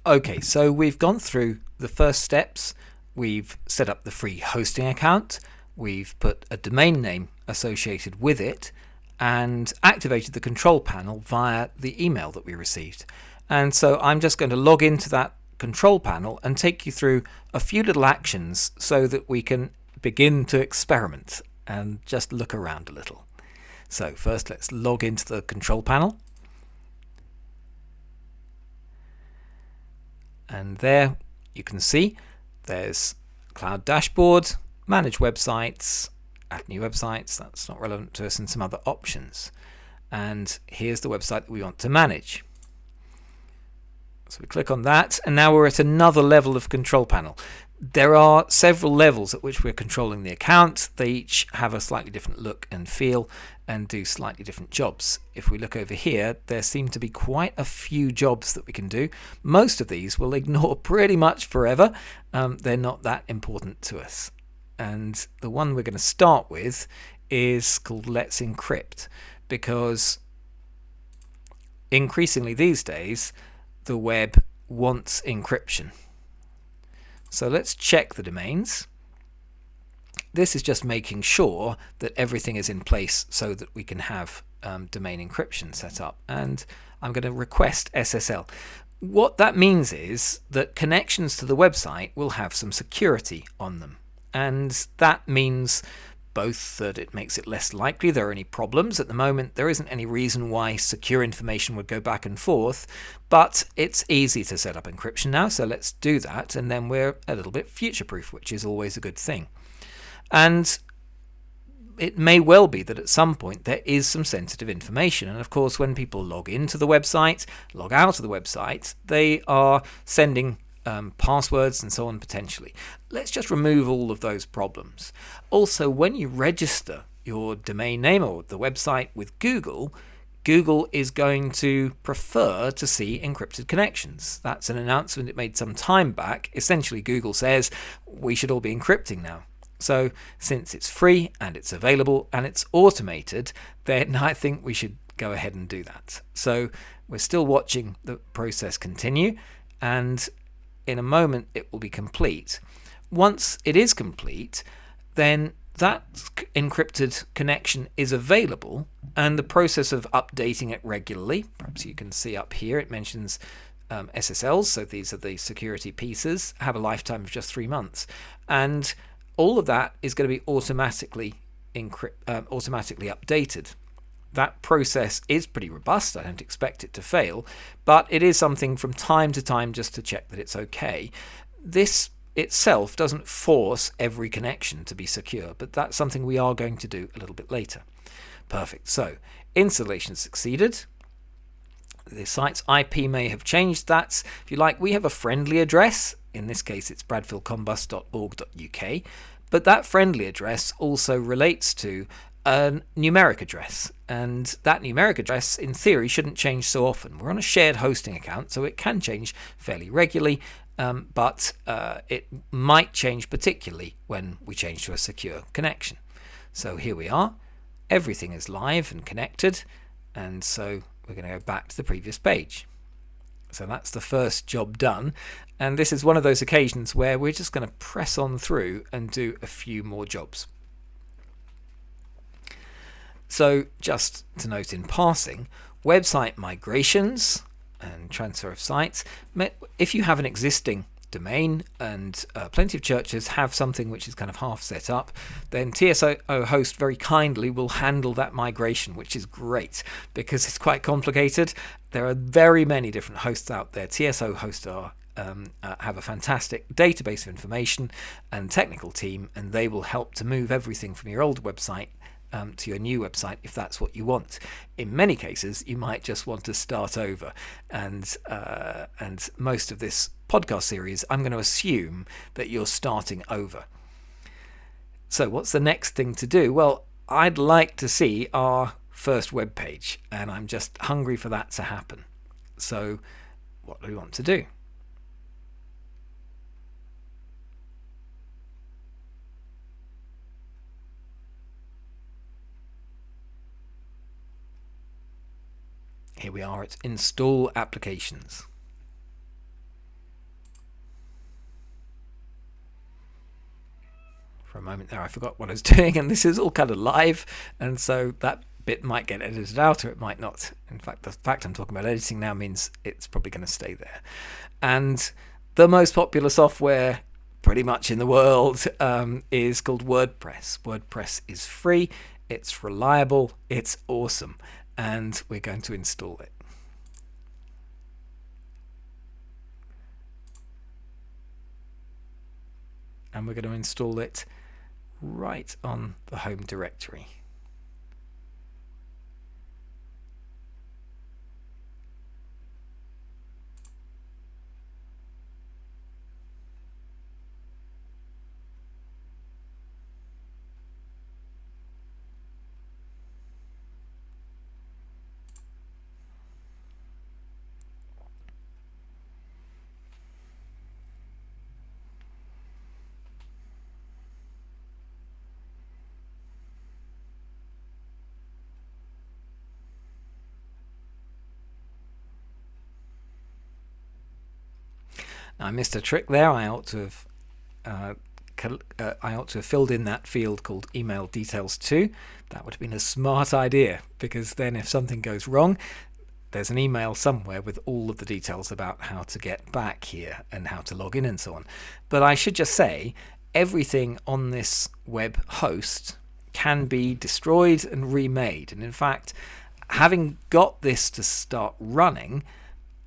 Okay, so we've gone through the first steps. We've set up the free hosting account. We've put a domain name associated with it and activated the control panel via the email that we received. And so I'm just going to log into that control panel and take you through a few little actions so that we can begin to experiment and just look around a little. So first, let's log into the control panel. And there you can see there's Cloud Dashboard, Manage Websites, Add New Websites, that's not relevant to us, and some other options. And here's the website that we want to manage. So we click on that, and now we're at another level of control panel. There are several levels at which we're controlling the account. They each have a slightly different look and feel and do slightly different jobs. If we look over here, there seem to be quite a few jobs that we can do. Most of these we'll ignore pretty much forever. They're not that important to us. And the one we're going to start with is called Let's Encrypt, because increasingly these days the web wants encryption. So let's check the domains. This is just making sure that everything is in place so that we can have domain encryption set up. And I'm going to request SSL. What that means is that connections to the website will have some security on them. And that means both that it makes it less likely there are any problems. At the moment, there isn't any reason why secure information would go back and forth, but it's easy to set up encryption now, so let's do that, and then we're a little bit future-proof, which is always a good thing. And it may well be that at some point there is some sensitive information, and of course when people log into the website, log out of the website, they are sending passwords and so on potentially. Let's just remove all of those problems. Also, when you register your domain name or the website with Google, Google is going to prefer to see encrypted connections. That's an announcement it made some time back. Essentially, Google says we should all be encrypting now. So since it's free and it's available and it's automated, then I think we should go ahead and do that. So we're still watching the process continue, and in a moment it will be complete. Once it is complete, then that encrypted connection is available, and the process of updating it regularly, perhaps you can see up here it mentions SSLs, so these are the security pieces, have a lifetime of just 3 months, and all of that is going to be automatically updated. That process is pretty robust. I don't expect it to fail, but it is something from time to time just to check that it's okay. This itself doesn't force every connection to be secure, but that's something we are going to do a little bit later. Perfect. So installation succeeded. The site's IP may have changed. That's, if you like, we have a friendly address. In this case, it's bradfieldcombus.org.uk, but that friendly address also relates to a numeric address, and that numeric address in theory shouldn't change so often. We're on a shared hosting account, so it can change fairly regularly, but it might change particularly when we change to a secure connection. So here we are, everything is live and connected, and so we're going to go back to the previous page. So that's the first job done, and this is one of those occasions where we're just going to press on through and do a few more jobs. So just to note in passing, website migrations and transfer of sites, if you have an existing domain, and plenty of churches have something which is kind of half set up, then TSO host very kindly will handle that migration, which is great because it's quite complicated. There are very many different hosts out there. TSO hosts have a fantastic database of information and technical team, and they will help to move everything from your old website to your new website if that's what you want. In many cases, you might just want to start over, and most of this podcast series, I'm going to assume that you're starting over. So what's the next thing to do? Well, I'd like to see our first web page, and I'm just hungry for that to happen. So what do we want to do? Here we are at Install Applications. For a moment there I forgot what I was doing, and this is all kind of live, and so that bit might get edited out or it might not. In fact, the fact I'm talking about editing now means it's probably going to stay there. And the most popular software pretty much in the world is called WordPress. WordPress is free, it's reliable, it's awesome, and we're going to install it. And we're going to install it right on the home directory. Now, I missed a trick there. I ought to have filled in that field called email details too. That would have been a smart idea, because then if something goes wrong, there's an email somewhere with all of the details about how to get back here and how to log in and so on. But I should just say, everything on this web host can be destroyed and remade. And in fact, having got this to start running,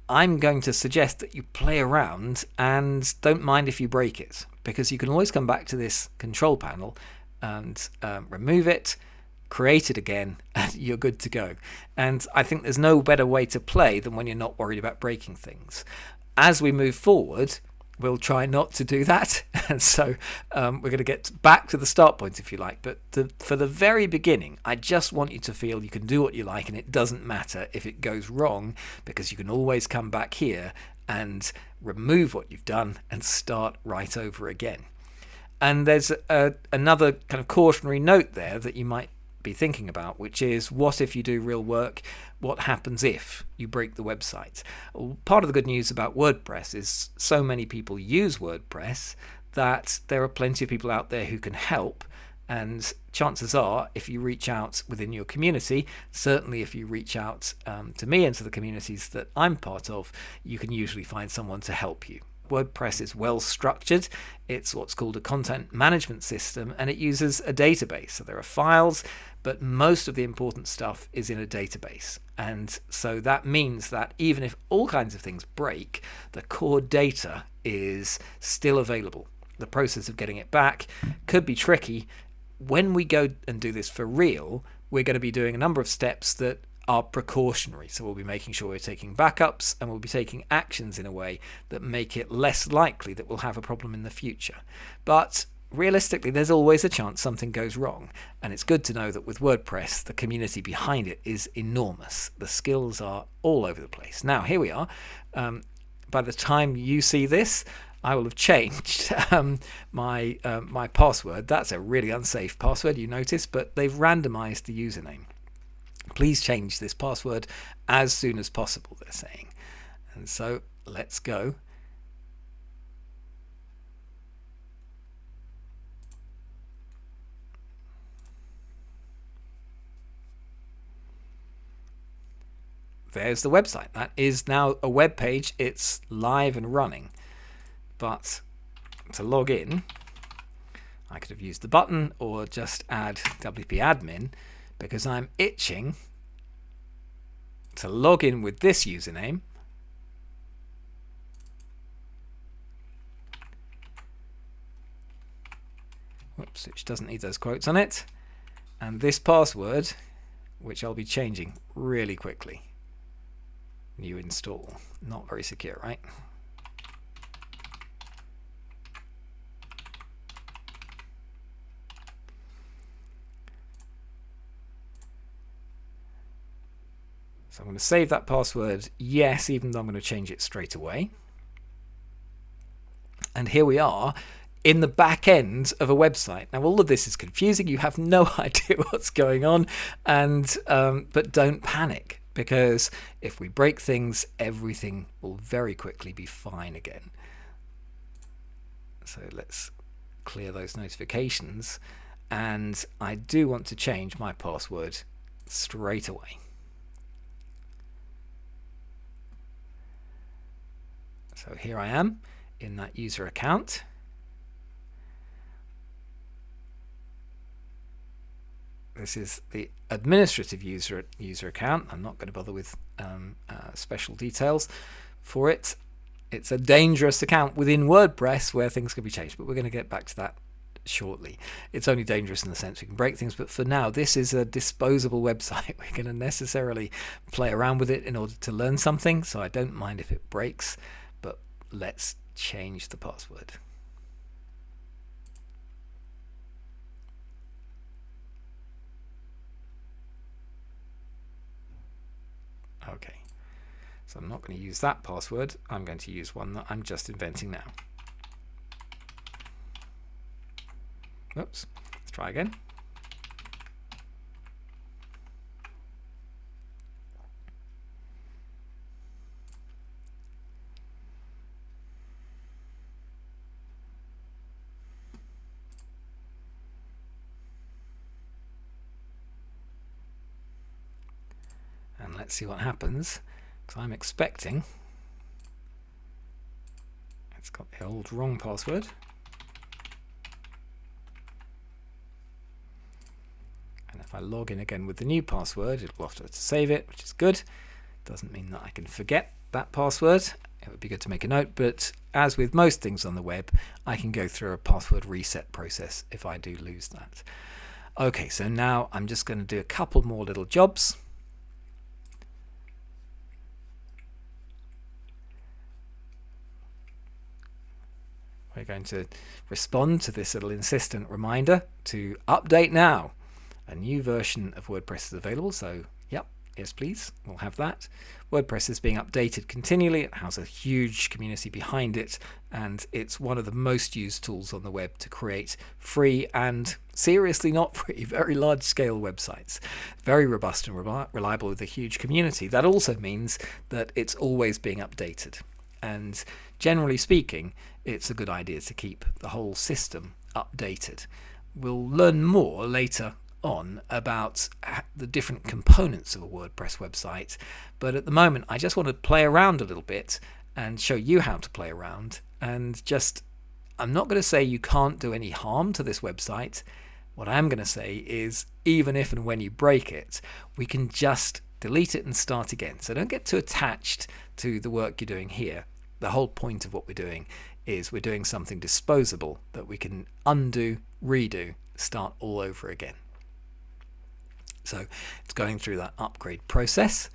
I'm going to suggest that you play around and don't mind if you break it, because you can always come back to this control panel and remove it, create it again, and you're good to go. And I think there's no better way to play than when you're not worried about breaking things. As we move forward, we'll try not to do that, and so we're going to get back to the start point if you like, but for the very beginning, I just want you to feel you can do what you like and it doesn't matter if it goes wrong, because you can always come back here and remove what you've done and start right over again. And there's another kind of cautionary note there that you might be thinking about, which is, what if you do real work? What happens if you break the website? Well, part of the good news about WordPress is so many people use WordPress that there are plenty of people out there who can help, and chances are, if you reach out within your community, certainly if you reach out to me and to the communities that I'm part of, you can usually find someone to help you. WordPress is well structured. It's what's called a content management system, and it uses a database. So there are files, but most of the important stuff is in a database. And so that means that even if all kinds of things break, the core data is still available. The process of getting it back could be tricky. When we go and do this for real, we're going to be doing a number of steps that are precautionary. So we'll be making sure we're taking backups, and we'll be taking actions in a way that make it less likely that we'll have a problem in the future. But realistically, there's always a chance something goes wrong, and it's good to know that with WordPress, the community behind it is enormous. The skills are all over the place. Now, here we are. By the time you see this, I will have changed my password. That's a really unsafe password, you notice, but they've randomized the username. Please change this password as soon as possible, they're saying. And so let's go. There's the website. That is now a web page. It's live and running. But to log in, I could have used the button or just add WP admin, because I'm itching to log in with this username. Whoops, which doesn't need those quotes on it. And this password, which I'll be changing really quickly. New install. Not very secure, right? So I'm going to save that password, yes, even though I'm going to change it straight away. And here we are in the back end of a website. Now, all of this is confusing. You have no idea what's going on, and but don't panic, because if we break things, everything will very quickly be fine again. So let's clear those notifications, and I do want to change my password straight away. So here I am in that user account. This is the administrative user account. I'm not going to bother with special details for it. It's a dangerous account within WordPress where things can be changed, but we're going to get back to that shortly. It's only dangerous in the sense we can break things, but for now this is a disposable website. We're going to necessarily play around with it in order to learn something, so I don't mind if it breaks, but let's change the password. Okay, so I'm not going to use that password. I'm going to use one that I'm just inventing now. Oops, let's try again. And let's see what happens, because I'm expecting it's got the old wrong password. And if I log in again with the new password, it'll offer to save it, which is good. Doesn't mean that I can forget that password. It would be good to make a note, but as with most things on the web, I can go through a password reset process if I do lose that. Okay, so now I'm just going to do a couple more little jobs. We're going to respond to this little insistent reminder to update now. A new version of WordPress is available, so yep, yes please, we'll have that. WordPress is being updated continually. It has a huge community behind it, and it's one of the most used tools on the web to create free and seriously not free, very large scale websites. Very robust and reliable with a huge community. That also means that it's always being updated. And generally speaking, it's a good idea to keep the whole system updated. We'll learn more later on about the different components of a WordPress website, but at the moment I just want to play around a little bit and show you how to play around, and just, I'm not going to say you can't do any harm to this website. What I am going to say is, even if and when you break it, we can just delete it and start again. So don't get too attached to the work you're doing here. The whole point of what we're doing is we're doing something disposable that we can undo, redo, start all over again. So it's going through that upgrade process,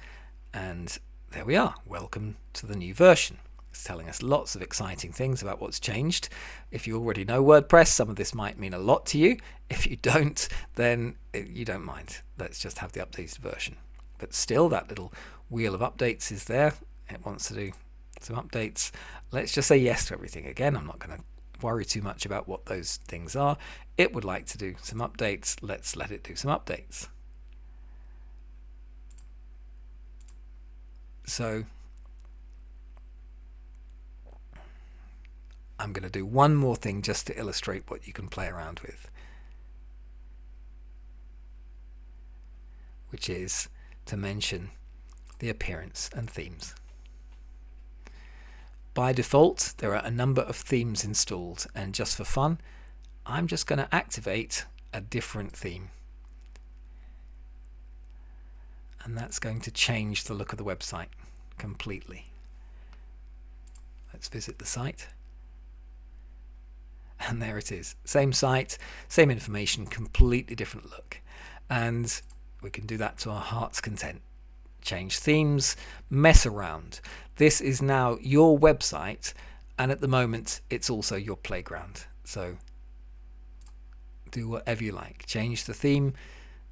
and there we are. Welcome to the new version. It's telling us lots of exciting things about what's changed. If you already know WordPress, some of this might mean a lot to you. If you don't, then you don't mind. Let's just have the updated version. But still, that little wheel of updates is there. It wants to do some updates. Let's just say yes to everything. Again, I'm not going to worry too much about what those things are. It would like to do some updates. Let's let it do some updates. So I'm going to do one more thing just to illustrate what you can play around with, which is to mention the appearance and themes. By default, there are a number of themes installed, and just for fun, I'm just going to activate a different theme. And that's going to change the look of the website completely. Let's visit the site. And there it is. Same site, same information, completely different look. And we can do that to our heart's content. Change themes, mess around. This is now your website, and at the moment it's also your playground. So do whatever you like. Change the theme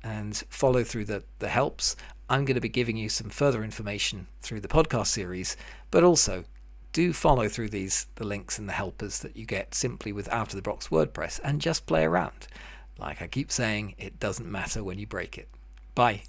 and follow through the helps. I'm going to be giving you some further information through the podcast series, but also do follow through the links and the helpers that you get simply with out-of-the-box WordPress, and just play around. Like I keep saying, it doesn't matter when you break it. Bye.